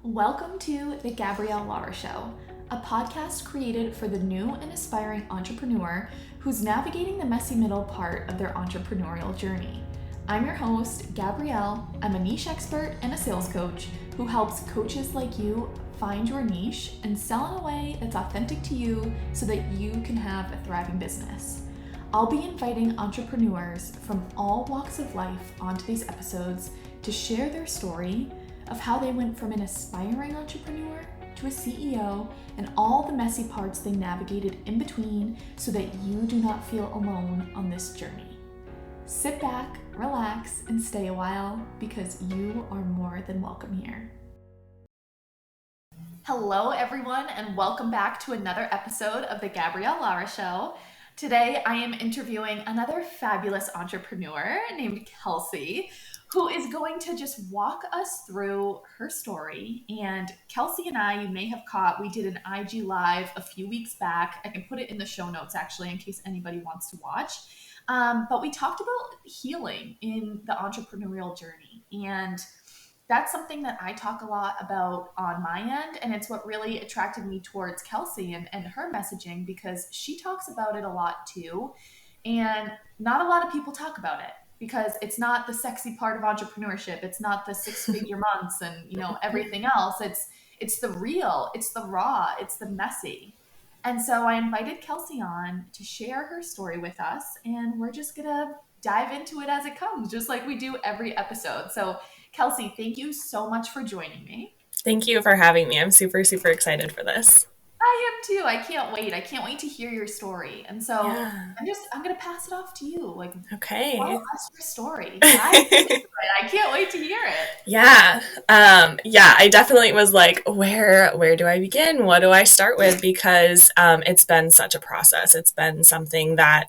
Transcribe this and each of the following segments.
Welcome to the Gabrielle Lara Show, a podcast created for the new and aspiring entrepreneur who's navigating the messy middle part of their entrepreneurial journey. I'm your host, Gabrielle. I'm a niche expert and a sales coach who helps coaches like you find your niche and sell in a way that's authentic to you so that you can have a thriving business. I'll be inviting entrepreneurs from all walks of life onto these episodes to share their story of how they went from an aspiring entrepreneur to a CEO and all the messy parts they navigated in between so that you do not feel alone on this journey. Sit back, relax, and stay a while because you are more than welcome here. Hello, everyone, and welcome back to another episode of the Gabrielle Lara Show. Today, I am interviewing another fabulous entrepreneur named Kelcey, who is going to just walk us through her story. And Kelcey and I, you may have caught, we did an IG Live a few weeks back. I can put it in the show notes, actually, in case anybody wants to watch. But we talked about healing in the entrepreneurial journey. And that's something that I talk a lot about on my end. And it's what really attracted me towards Kelcey and her messaging, because she talks about it a lot too. And not a lot of people talk about it because it's not the sexy part of entrepreneurship. It's not the 6-figure months and, everything else. It's the real, it's the raw, it's the messy. And so I invited Kelcey on to share her story with us, and we're just going to dive into it as it comes, just like we do every episode. So Kelcey, thank you so much for joining me. Thank you for having me. I'm super, super excited for this. I am too. I can't wait. I can't wait to hear your story. And so I'm going to pass it off to you. Okay. Tell us your story. I can't wait to hear it. Yeah. I definitely was like, where do I begin? What do I start with? Because it's been such a process. It's been something that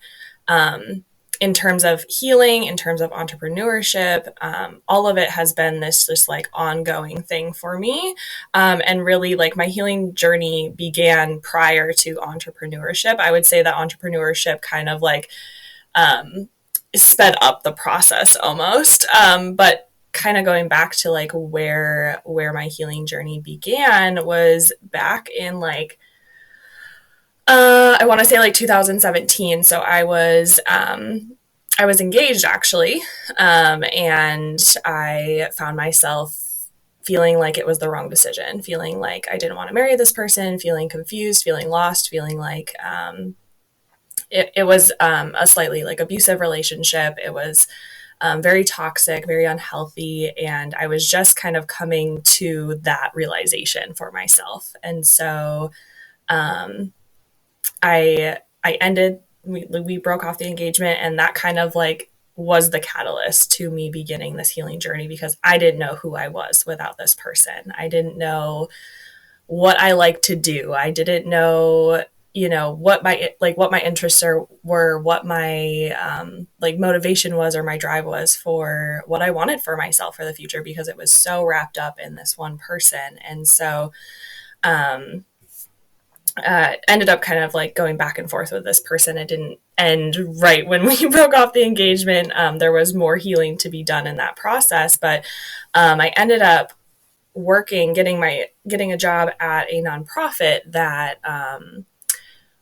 in terms of healing, in terms of entrepreneurship, all of it has been this like ongoing thing for me. And really like my healing journey began prior to entrepreneurship. I would say that entrepreneurship kind of like sped up the process almost. But kind of going back to like where my healing journey began was back in like, I want to say like 2017. So I was engaged actually. And I found myself feeling like it was the wrong decision, feeling like I didn't want to marry this person, feeling confused, feeling lost, feeling like, it was, a slightly like abusive relationship. It was, very toxic, very unhealthy. And I was just kind of coming to that realization for myself. And so, we broke off the engagement, and that kind of like was the catalyst to me beginning this healing journey, because I didn't know who I was without this person. I didn't know what I liked to do. I didn't know, what my interests were, what my like motivation was or my drive was for what I wanted for myself for the future, because it was so wrapped up in this one person. And so ended up kind of like going back and forth with this person. It didn't end right when we broke off the engagement. There was more healing to be done in that process, but I ended up getting a job at a nonprofit that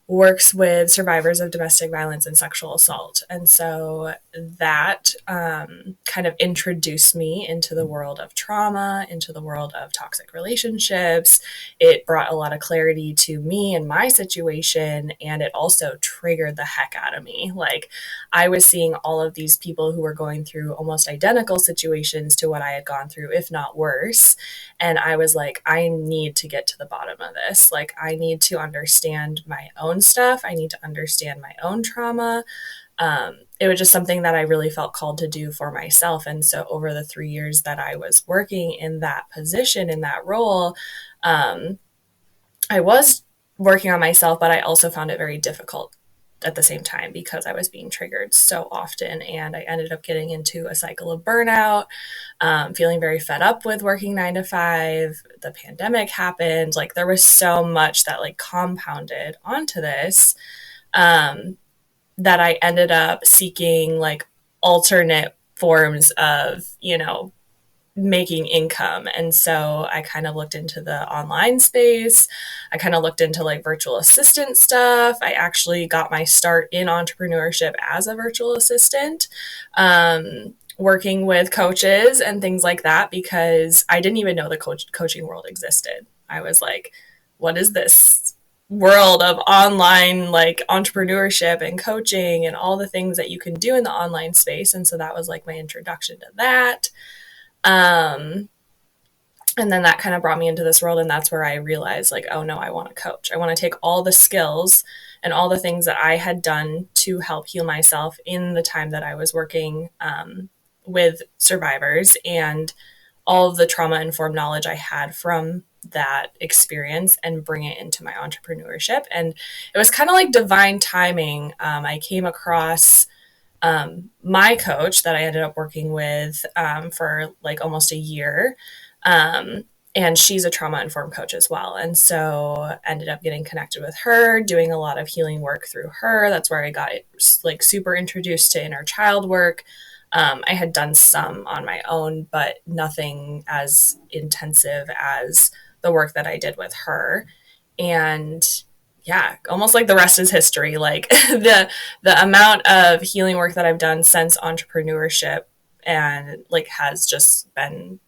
works with survivors of domestic violence and sexual assault. And so that kind of introduced me into the world of trauma, into the world of toxic relationships. It brought a lot of clarity to me and my situation, and it also triggered the heck out of me. Like, I was seeing all of these people who were going through almost identical situations to what I had gone through, if not worse. And I was like, I need to get to the bottom of this. Like, I need to understand my own stuff. I need to understand my own trauma. It was just something that I really felt called to do for myself. And so over the 3 years that I was working in that position, in that role, I was working on myself, but I also found it very difficult at the same time because I was being triggered so often. And I ended up getting into a cycle of burnout, feeling very fed up with working 9 to 5. The pandemic happened. Like, there was so much that like compounded onto this, that I ended up seeking like alternate forms of, making income. And so I kind of looked into the online space. I kind of looked into like virtual assistant stuff. I actually got my start in entrepreneurship as a virtual assistant, working with coaches and things like that, because I didn't even know the coaching world existed. I was like, what is this world of online like entrepreneurship and coaching and all the things that you can do in the online space? And so that was like my introduction to that. And then that kind of brought me into this world. And that's where I realized like, oh no, I want to coach. I want to take all the skills and all the things that I had done to help heal myself in the time that I was working with survivors, and all of the trauma-informed knowledge I had from that experience, and bring it into my entrepreneurship. And it was kind of like divine timing. I came across my coach that I ended up working with for like almost a year. And she's a trauma-informed coach as well. And so ended up getting connected with her, doing a lot of healing work through her. That's where I got like super introduced to inner child work. I had done some on my own, but nothing as intensive as the work that I did with her. And yeah, almost like the rest is history. Like the amount of healing work that I've done since entrepreneurship and like has just been,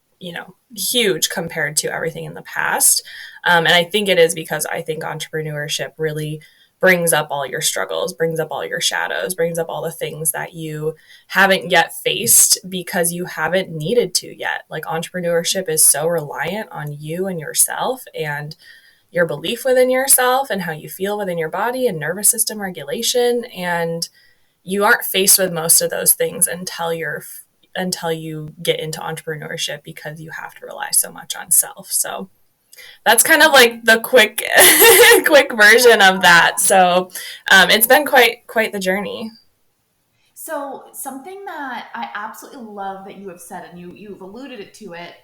huge compared to everything in the past. And I think it is because I think entrepreneurship really brings up all your struggles, brings up all your shadows, brings up all the things that you haven't yet faced because you haven't needed to yet. Like entrepreneurship is so reliant on you and yourself and your belief within yourself and how you feel within your body and nervous system regulation. And you aren't faced with most of those things until you get into entrepreneurship, because you have to rely so much on self. So that's kind of like the quick version of that. So it's been quite the journey. So something that I absolutely love that you have said, and you've alluded to it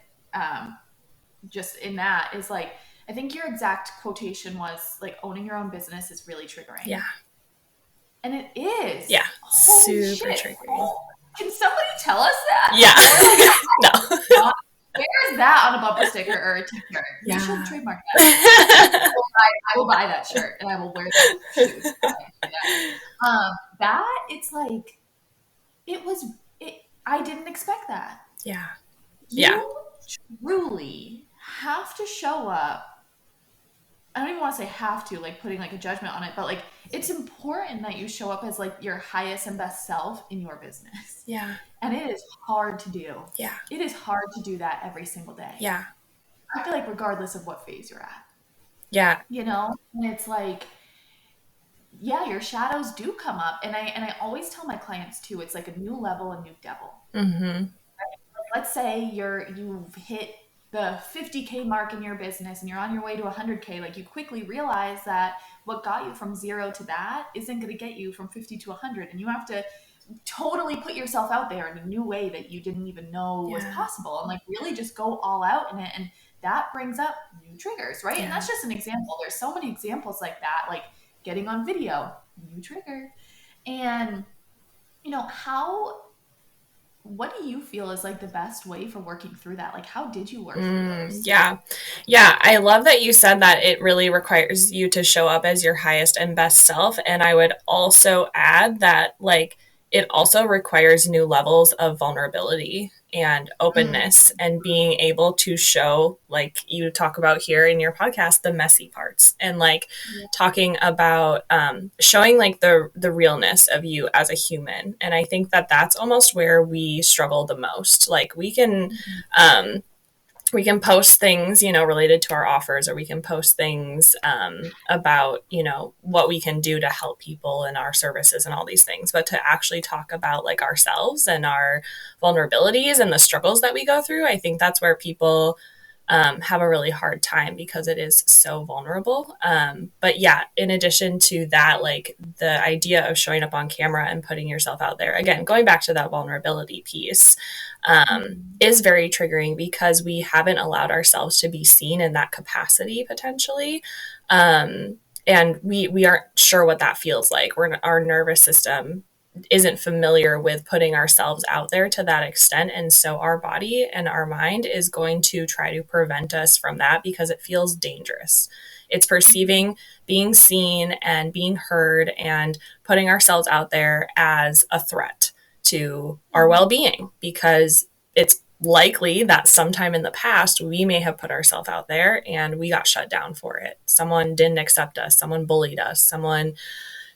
just in that, is like, I think your exact quotation was like, owning your own business is really triggering. Yeah. And it is. Yeah. Holy Super shit. triggering. Can somebody tell us that? Yeah. No. Where is that on a bumper sticker or a t-shirt? Yeah. You should trademark that. I will buy that shirt and I will wear those shoes. That it's like, I didn't expect that. Yeah. You truly have to show up. I don't even want to say have to, like putting like a judgment on it, but like it's important that you show up as like your highest and best self in your business. Yeah. And it is hard to do. Yeah. It is hard to do that every single day. Yeah. I feel like regardless of what phase you're at. Yeah. And it's like, yeah, your shadows do come up. And I always tell my clients too, it's like a new level, a new devil. Mm-hmm. Right? Let's say you've hit the 50K mark in your business and you're on your way to 100K. Like you quickly realize that what got you from 0 to that isn't going to get you from 50 to 100. And you have to totally put yourself out there in a new way that you didn't even know was possible, and like really just go all out in it. And that brings up new triggers, right? And that's just an example. There's so many examples like that, like getting on video, new trigger. And what do you feel is like the best way for working through that? Like, how did you work through those? Yeah. I love that you said that it really requires you to show up as your highest and best self. And I would also add that like it also requires new levels of vulnerability and openness and being able to show, like you talk about here in your podcast, the messy parts, and like talking about showing like the realness of you as a human. And I think that that's almost where we struggle the most. Like we can post things, related to our offers, or we can post things about, what we can do to help people and our services and all these things. But to actually talk about like ourselves and our vulnerabilities and the struggles that we go through, I think that's where people have a really hard time, because it is so vulnerable. But yeah, in addition to that, like the idea of showing up on camera and putting yourself out there, again, going back to that vulnerability piece, is very triggering, because we haven't allowed ourselves to be seen in that capacity potentially. And we aren't sure what that feels like. Our nervous system isn't familiar with putting ourselves out there to that extent. And so our body and our mind is going to try to prevent us from that because it feels dangerous. It's perceiving being seen and being heard and putting ourselves out there as a threat to our well-being, because it's likely that sometime in the past we may have put ourselves out there and we got shut down for it. Someone didn't accept us, someone bullied us, someone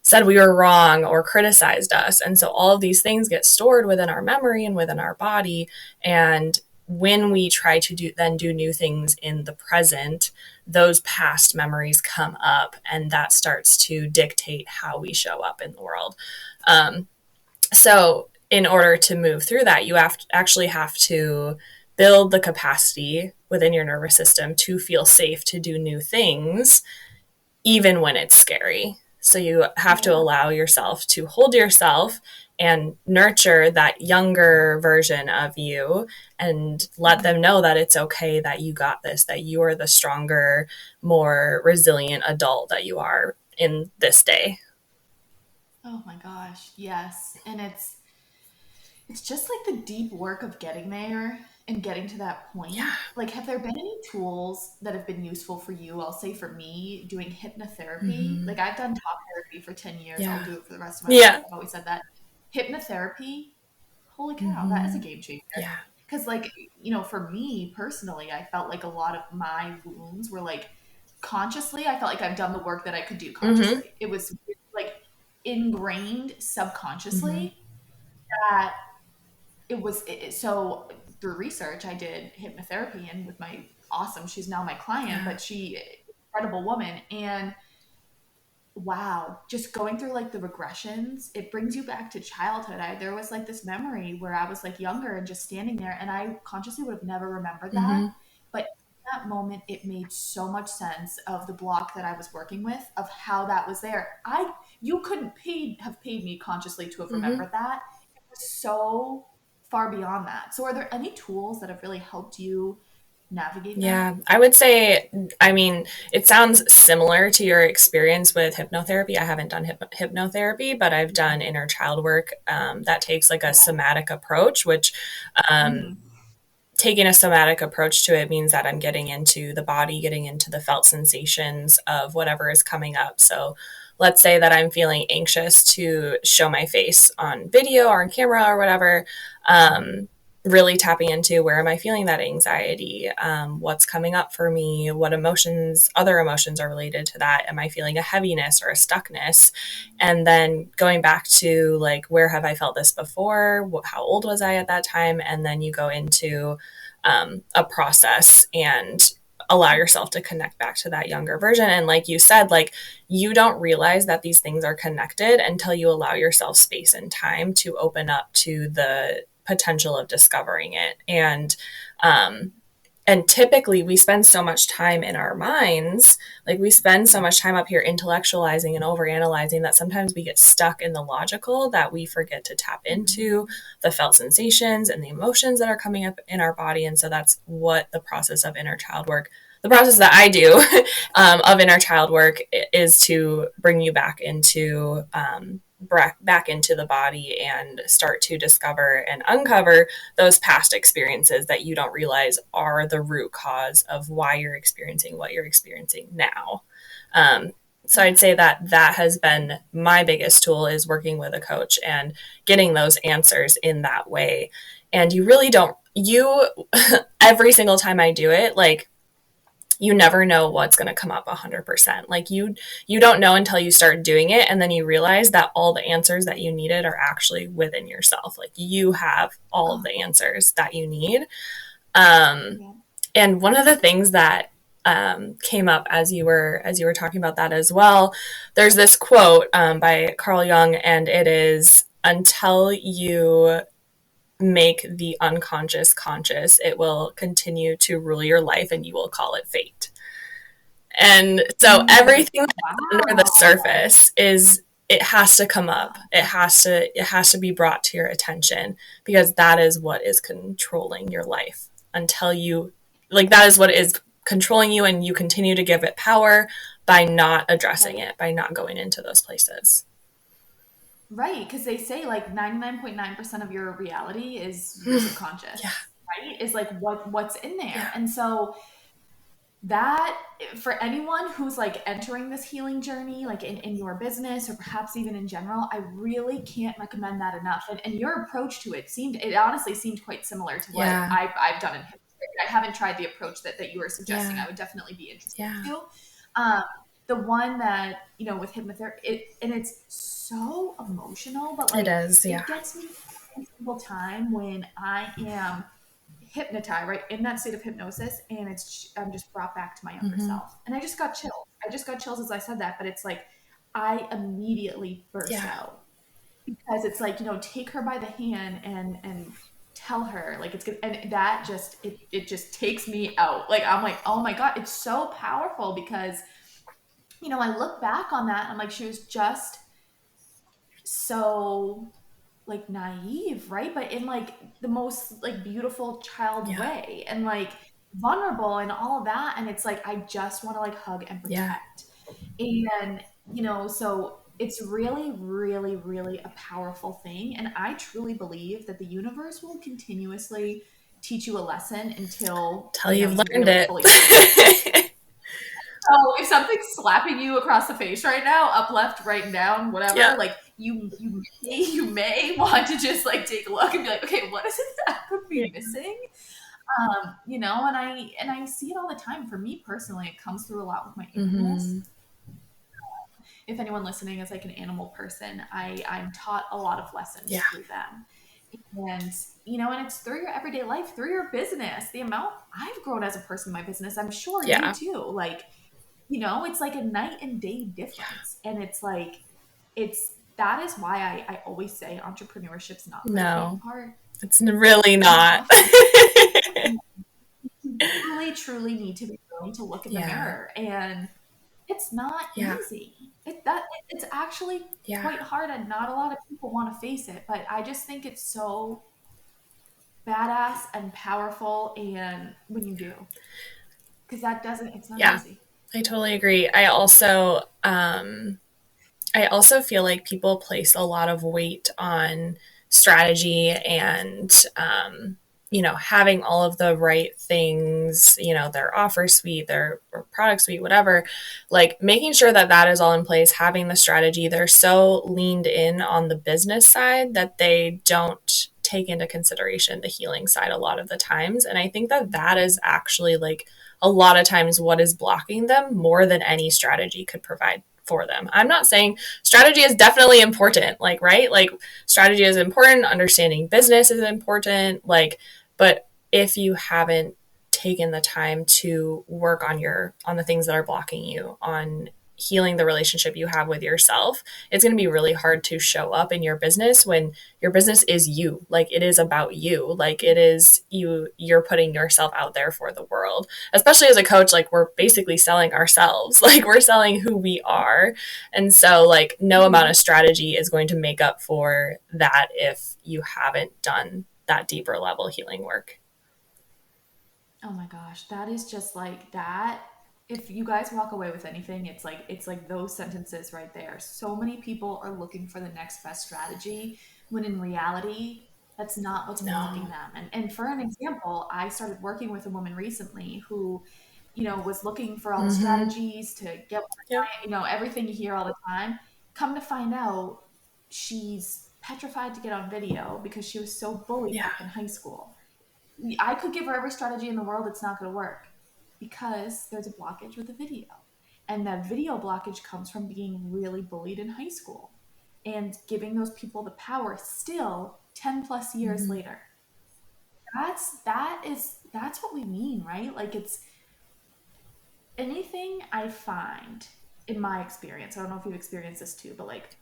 said we were wrong or criticized us. And so all of these things get stored within our memory and within our body. And when we try to do new things in the present, those past memories come up, and that starts to dictate how we show up in the world. So in order to move through that, you actually have to build the capacity within your nervous system to feel safe to do new things, even when it's scary. So you have to allow yourself to hold yourself and nurture that younger version of you and let them know that it's okay, that you got this, that you are the stronger, more resilient adult that you are in this day. Oh my gosh, yes. And it's just like the deep work of getting there and getting to that point. Yeah. Like, have there been any tools that have been useful for you? I'll say for me, doing hypnotherapy. Mm-hmm. Like, I've done talk therapy for 10 years. I'll Yeah. do it for the rest of my life. Yeah. I've always said that. Hypnotherapy, holy cow, that is a Mm-hmm. game changer. Yeah. Because, like, for me personally, I felt like a lot of my wounds were like consciously, I felt like I've done the work that I could do Mm-hmm. consciously. It was like ingrained Mm-hmm. subconsciously that so through research I did hypnotherapy and with my awesome, she's now my client, Yeah. but she incredible woman. And wow, just going through like the regressions, it brings you back to childhood. There was like this memory where I was like younger and just standing there, and I consciously would have never remembered that, Mm-hmm. but in that moment it made so much sense of the block that I was working with, of how that was there. You couldn't have paid me consciously to have Mm-hmm. remembered that. It was so far beyond that. So are there any tools that have really helped you navigate that? Yeah, I would say, I mean, it sounds similar to your experience with hypnotherapy. I haven't done hypnotherapy, but I've done inner child work that takes like a Yeah. somatic approach, which um, Mm-hmm. taking a somatic approach to it means that I'm getting into the body, getting into the felt sensations of whatever is coming up. So let's say that I'm feeling anxious to show my face on video or on camera or whatever. Really tapping into, where am I feeling that anxiety? What's coming up for me? What other emotions are related to that? Am I feeling a heaviness or a stuckness? And then going back to like, where have I felt this before? How old was I at that time? And then you go into a process and allow yourself to connect back to that younger version. And like you said, like, you don't realize that these things are connected until you allow yourself space and time to open up to the potential of discovering it. And typically we spend so much time in our minds, like we spend so much time up here intellectualizing and overanalyzing, that sometimes we get stuck in the logical, that we forget to tap into the felt sensations and the emotions that are coming up in our body. And so that's what the process of inner child work, the process that I do of inner child work, is to bring you back into back into the body and start to discover and uncover those past experiences that you don't realize are the root cause of why you're experiencing what you're experiencing now. So I'd say that that has been my biggest tool, is working with a coach and getting those answers in that way. And you really don't, every single time I do it, like, you never know what's going to come up 100%. Like, you don't know until you start doing it, and then you realize that all the answers that you needed are actually within yourself. Like, you have all of Oh, the answers that you need. Um, yeah. and one of the things that came up as you were talking about that as well, there's this quote by Carl Jung, and it is, "Until you make the unconscious conscious, it will continue to rule your life, and you will call it fate." And so Mm, everything that's under the wow. surface is, it has to come up. It has to be brought to your attention, because that is what is controlling your life until you, like, that is what is controlling you, and you continue to give it power by not addressing Right. it, by not going into those places. right, because they say like 99.9% of your reality is your Yeah. subconscious, right? Is like what's in there. Yeah. And so that, for anyone who's like entering this healing journey, like in your business or perhaps even in general, I really can't recommend that enough. And your approach to it honestly seemed quite similar to what Yeah. I've done in hypnotherapy. I haven't tried the approach that you were suggesting. Yeah. I would definitely be interested Yeah. to. Um, the one that, with hypnotherapy, and it's so emotional, but It like is. Yeah. it gets me every single time when I am hypnotized, right, in that state of hypnosis, and I'm just brought back to my younger Mm-hmm. self, and I just got chills. I just got chills as I said that, but it's like I immediately burst Yeah. out because it's like, take her by the hand and tell her like it's good, and that just it just takes me out. Like I'm like, oh my god, it's so powerful because I look back on that and I'm like, she was just so like naive, right? But in like the most like beautiful child Yeah. way and like vulnerable and all of that. And it's like I just want to like hug and Yeah. protect. And so it's really, really, really a powerful thing. And I truly believe that the universe will continuously teach you a lesson until Till you've you learned really fully. it. So if something's slapping you across the face right now, up, left, right, down, whatever, Yeah. like you may want to just like take a look and be like, okay, what is it that could Yeah. be missing? And I see it all the time. For me personally, it comes through a lot with my animals. Mm-hmm. If anyone listening is like an animal person, I'm taught a lot of lessons Yeah. through them. And and it's through your everyday life, through your business. The amount I've grown as a person in my business, I'm sure you Yeah. too. Like, it's like a night and day Yeah. difference. And it's like, that is why I always say entrepreneurship's not for the faint No, of heart. it's really You not. have to, you truly, truly need to be willing to look in the Yeah. mirror. And it's not Yeah. easy. It's actually Yeah. quite hard, and not a lot of people want to face it. But I just think it's so badass and powerful, and when you do, because it's not Yeah. easy. I totally agree. I also feel like people place a lot of weight on strategy and, having all of the right things, their offer suite, their product suite, whatever, like making sure that that is all in place, having the strategy. They're so leaned in on the business side that they don't take into consideration the healing side a lot of the times. And I think that that is actually like a lot of times what is blocking them more than any strategy could provide for them. I'm not saying strategy is definitely important, like, right? Like, strategy is important, understanding business is important, like, but if you haven't taken the time to work on the things that are blocking you, on healing the relationship you have with yourself, it's going to be really hard to show up in your business when your business is you. Like, it is about you. Like, it is you're putting yourself out there for the world. Especially as a coach, like, we're basically selling ourselves. Like, we're selling who we are. And so, like, no amount of strategy is going to make up for that if you haven't done that deeper level healing work. Oh my gosh, that is just like that. If you guys walk away with anything, it's like those sentences right there. So many people are looking for the next best strategy when in reality, that's not what's blocking No. them. And for an example, I started working with a woman recently who, was looking for all the Mm-hmm. strategies to get more Yep. client, everything you hear all the time. Come to find out, she's petrified to get on video because she was so bullied Yeah. back in high school. I could give her every strategy in the world, it's not going to work because there's a blockage with the video. And that video blockage comes from being really bullied in high school and giving those people the power still 10 plus years Mm-hmm. later. That's what we mean, right? Like, it's anything I find in my experience. I don't know if you've experienced this too, but like,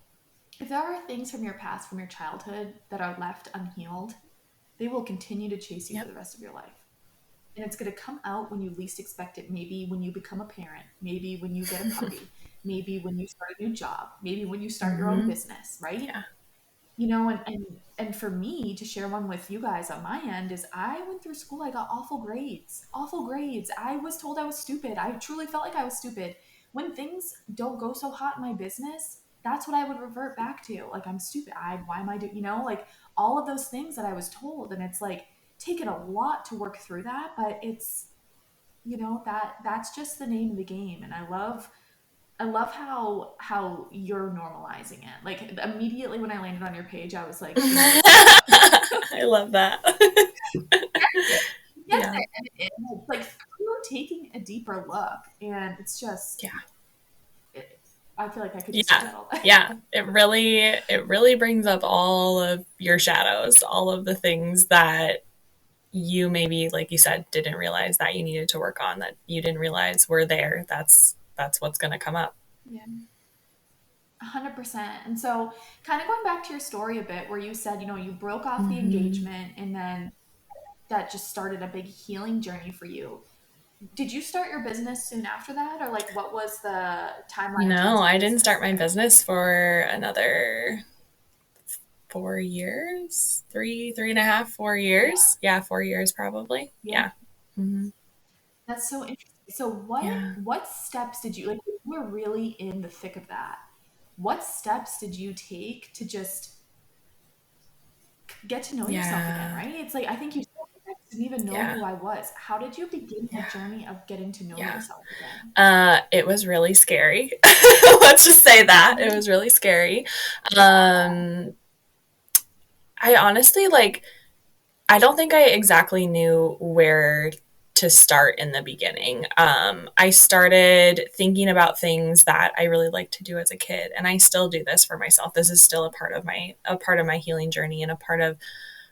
if there are things from your past, from your childhood that are left unhealed, they will continue to chase you for Yep. the rest of your life. And it's going to come out when you least expect it. Maybe when you become a parent, maybe when you get a puppy, maybe when you start a new job, maybe when you start your own Mm-hmm. business, right? Yeah. And for me to share one with you guys on my end is I went through school, I got awful grades, awful grades. I was told I was stupid. I truly felt like I was stupid. When things don't go so hot in my business, that's what I would revert back to. Like, I'm stupid. Why am I doing, like all of those things that I was told. And it's like taken a lot to work through that, but it's, that's just the name of the game. And I love how you're normalizing it. Like immediately when I landed on your page, I was like, she knows what's up. I love that. Yes, Yeah. and it's like through taking a deeper look, and it's just, Yeah. I feel like I could just do Yeah. that all day. Yeah. It really brings up all of your shadows, all of the things that you maybe, like you said, didn't realize that you needed to work on, that you didn't realize were there. That's what's going to come up. Yeah, 100%. And so, kind of going back to your story a bit, where you said, you broke off the Mm-hmm. engagement, and then that just started a big healing journey for you. Did you start your business soon after that, or like what was the timeline in terms No, of I didn't business start my there? business for another 4 years, three and a half, 4 years. Yeah, 4 years probably. Yeah, Yeah. Hmm. that's so interesting. So what Yeah. what steps did you, like when you were really in the thick of that? What steps did you take to just get to know yourself again, Yeah. right? It's like I think you said, I didn't even know Yeah. who I was. How did you begin Yeah. that journey of getting to know Yeah. yourself again? It was really scary. Let's just say that. It Mhm. was really scary. Um, I honestly, like, I don't think I exactly knew where to start in the beginning. I started thinking about things that I really liked to do as a kid, and I still do this for myself. This is still a part of my healing journey, and a part of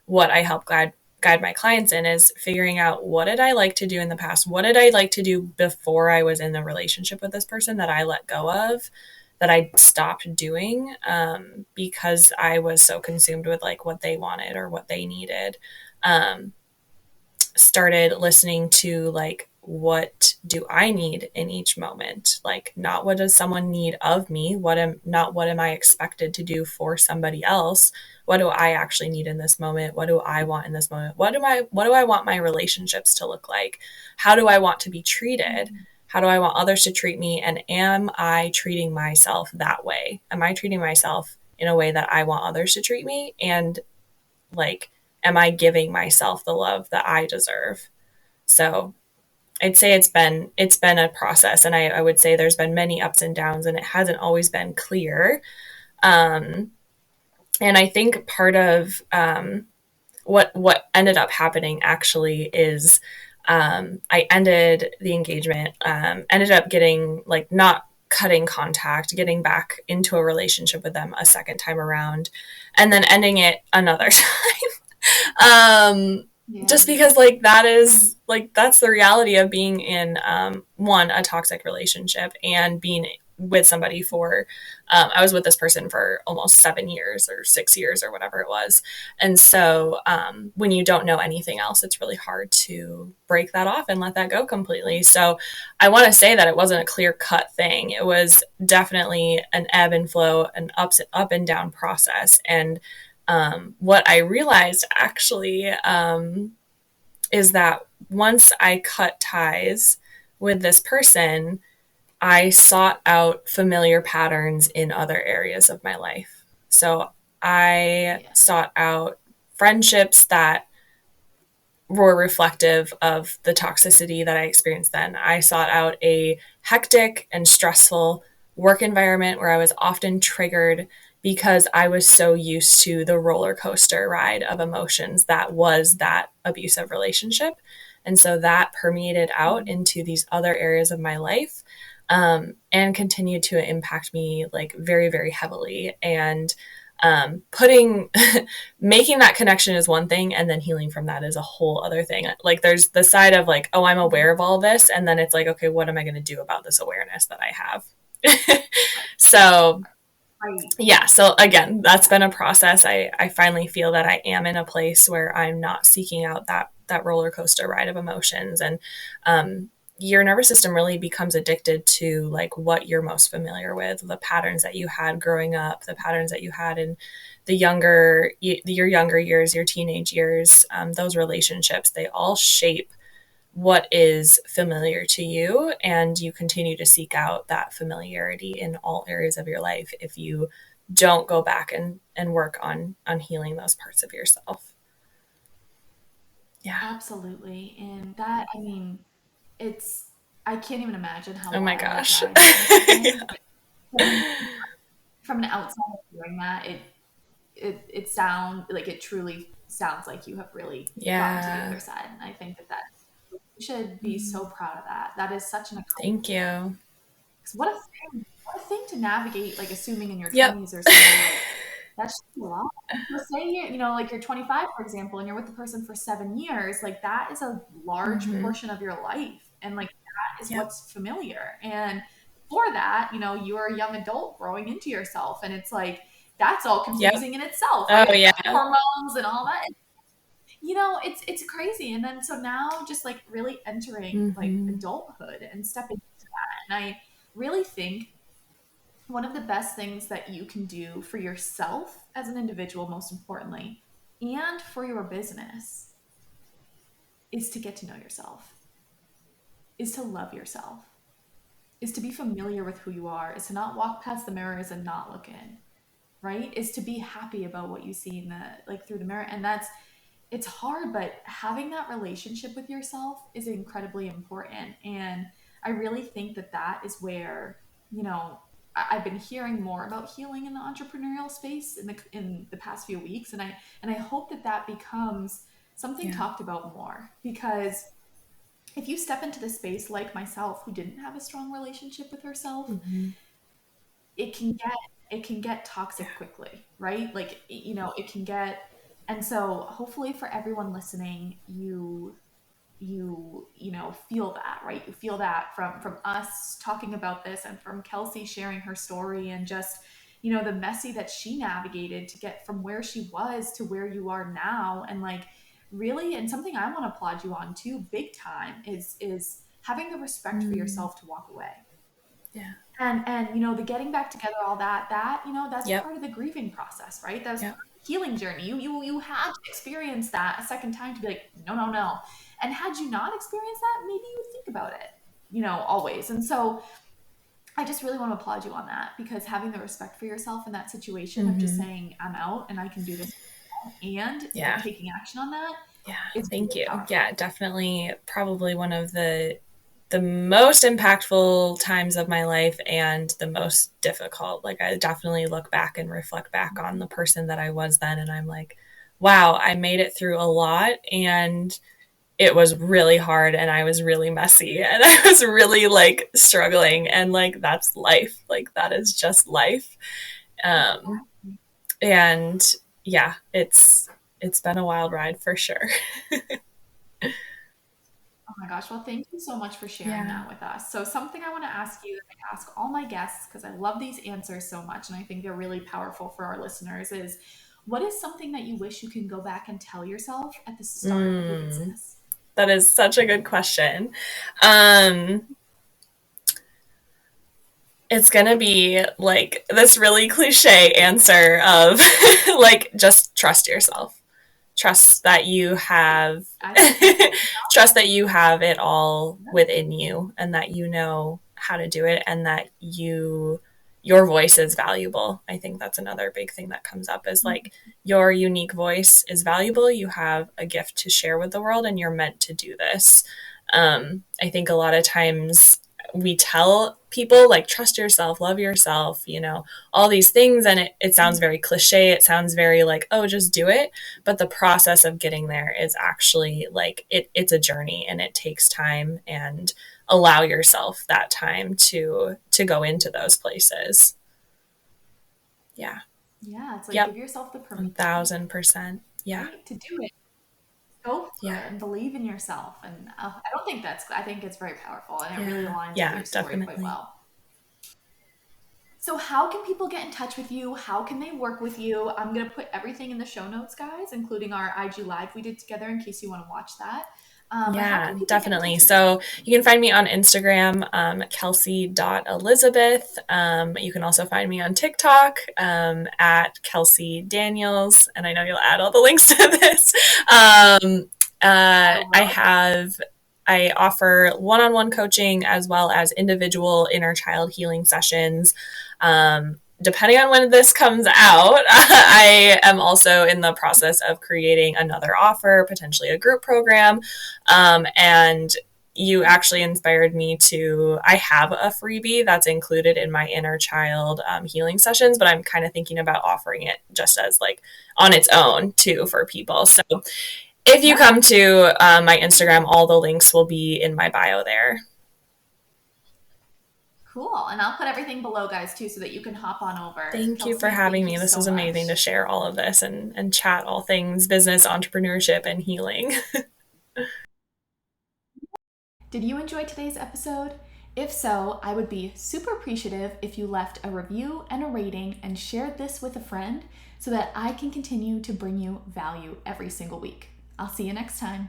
what I help guide my clients in is figuring out, what did I like to do in the past? What did I like to do before I was in the relationship with this person that I let go of, that I stopped doing, because I was so consumed with like what they wanted or what they needed. Um, Started listening to, like, what do I need in each moment? Like, not what does someone need of me? What am I expected to do for somebody else? What do I actually need in this moment? What do I want in this moment? What do I want my relationships to look like? How do I want to be treated? Mhm. How do I want others to treat me? And am I treating myself that way? Am I treating myself in a way that I want others to treat me? And, like, am I giving myself the love that I deserve? So I'd say it's been a process, and I would say there's been many ups and downs, and it hasn't always been clear. Um, and I think part of, what ended up happening actually is, I ended the engagement, ended up getting, like, not cutting contact, getting back into a relationship with them a second time around, and then ending it another um, Yeah. just because, like, that is, like, that's the reality of being in, one, a toxic relationship, and being with somebody for, I was with this person for almost 7 years or 6 years or whatever it was. And so, when you don't know anything else, it's really hard to break that off and let that go completely. So I want to say that it wasn't a clear cut thing. It was definitely an ebb and flow, an up and down process. And, what I realized actually, is that once I cut ties with this person, I sought out familiar patterns in other areas of my life. So I Yeah. sought out friendships that were reflective of the toxicity that I experienced then. I sought out a hectic and stressful work environment where I was often triggered because I was so used to the roller coaster ride of emotions that was that abusive relationship. And so that permeated out Mhm. into these other areas of my life, and continued to impact me, like, very, very heavily. And, putting making that connection is one thing, and then healing from that is a whole other thing. Like, there's the side of, like, oh, I'm aware of all this, and then it's like, okay, what am I going to do about this awareness that I have? So Right. yeah, so again, that's Yeah. been a process. I finally feel that I am in a place where I'm not seeking out that roller coaster ride of emotions. And, your nervous system really becomes addicted to, like, what you're most familiar with, the patterns that you had growing up, the patterns that you had in your younger years, your teenage years. Those relationships, they all shape what is familiar to you, and you continue to seek out that familiarity in all areas of your life if you don't go back and work on healing those parts of yourself. Yeah. Absolutely. And that, I mean, it's, I can't even imagine how Oh my wild that gosh. ride must have Yeah. been. But from an outside hearing that, it sound like it truly sounds like you have really gotten to the Yeah. other side. And I think that you should be so proud of that. That is such an Thank accomplishment. you. 'Cause what a thing to navigate, like assuming in your Yep. 20s or so, like that's just a lot. And so say you know, like you're 25, for example, and you're with the person for 7 years, like that is a large Mm-hmm. portion of your life. And like that is Yep. what's familiar. And for that, you know, you're a young adult growing into yourself. And it's like that's all Yep. confusing in itself, right? Oh With yeah. the hormones and all that. You know, it's crazy. And then so now just like really entering like Mm-hmm. adulthood and stepping into that. And I really think one of the best things that you can do for yourself as an individual, most importantly, and for your business is to get to know yourself, is to love yourself, is to be familiar with who you are, is to not walk past the mirrors and not look in, right? Is to be happy about what you see in the like through the mirror. And that's it's hard, but having that relationship with yourself is incredibly important. And I really think that that is where, you know, I've been hearing more about healing in the entrepreneurial space in the past few weeks, and I hope that that becomes something Yeah. talked about more because if you step into the space like myself who didn't have a strong relationship with herself, Mm-hmm. it can get it can get toxic quickly, right? Like you know, it can get and so hopefully for everyone listening, you know feel that, right? You feel that from us talking about this and from Kelcey sharing her story and just you know the messy that she navigated to get from where she was to where you are now and like really and something I want to applaud you on too big time is having the respect for Mm. yourself to walk away Yeah. and you know the getting back together all that you know that's Yep. part of the grieving process, right? That's part Yep. of the healing journey. You had to experience that a second time to be like no, and had you not experienced that maybe you would think about it, you know, always. And so I just really want to applaud you on that because having the respect for yourself in that situation of just Mm-hmm. saying I'm out and I can do this and Yeah. taking action on that Yeah. is Thank really you. Yeah, powerful. definitely probably one of the most impactful times of my life and the most difficult. Like I definitely look back and reflect back on the person that I was then and I'm like, wow, I made it through a lot and it was really hard and I was really messy and I was really like struggling and like that's life. Like that is just life. Um and yeah, it's been a wild ride for sure. Oh my gosh. Well, thank you so much for sharing Yeah. that with us. So, something I want to ask you that I ask all my guests because I love these answers so much and I think they're really powerful for our listeners is what is something that you wish you can go back and tell yourself at the start of your Mm, business? that is such a good question. Um, it's gonna be like this really cliche answer of like just trust yourself. Trust that you have I think that's it. trust that you have it all Yeah. within you and that you know how to do it and that your voice is valuable. I think that's another big thing that comes up is like your unique voice is valuable. You have a gift to share with the world and you're meant to do this. I think a lot of times we tell people like trust yourself, love yourself, you know, all these things and it sounds very cliche. It sounds very like, oh, just do it. But the process of getting there is actually like it's a journey and it takes time and allow yourself that time to go into those places. Yeah. Yeah. It's like Yep. give yourself the permission, 1000%. Yeah. right? To do it. Go for Yeah. it and believe in yourself. And I don't think I think it's very powerful and it really Yeah. aligns with Yeah, your story quite definitely. well. So, how can people get in touch with you? How can they work with you? I'm going to put everything in the show notes, guys, including our IG Live we did together in case you want to watch that. But how Yeah, can people get in definitely. touch with you? So you can find me on Instagram, Kelcey.Elizabeth. You can also find me on TikTok at Kelcey Daniels. And I know you'll add all the links to this. I I will. have I offer one-on-one coaching as well as individual inner child healing sessions. Depending on when this comes out, I am also in the process of creating another offer, potentially a group program. And you actually inspired me to, I have a freebie that's included in my inner child healing sessions, but I'm kind of thinking about offering it just as like on its own too for people. So if you come to my Instagram, all the links will be in my bio there. Cool. And I'll put everything below, guys, too, so that you can hop on over. Thank you for Kelcey, having thank me. you This so was amazing much. to share all of this and chat all things business, entrepreneurship, and healing. Did you enjoy today's episode? If so, I would be super appreciative if you left a review and a rating and shared this with a friend so that I can continue to bring you value every single week. I'll see you next time.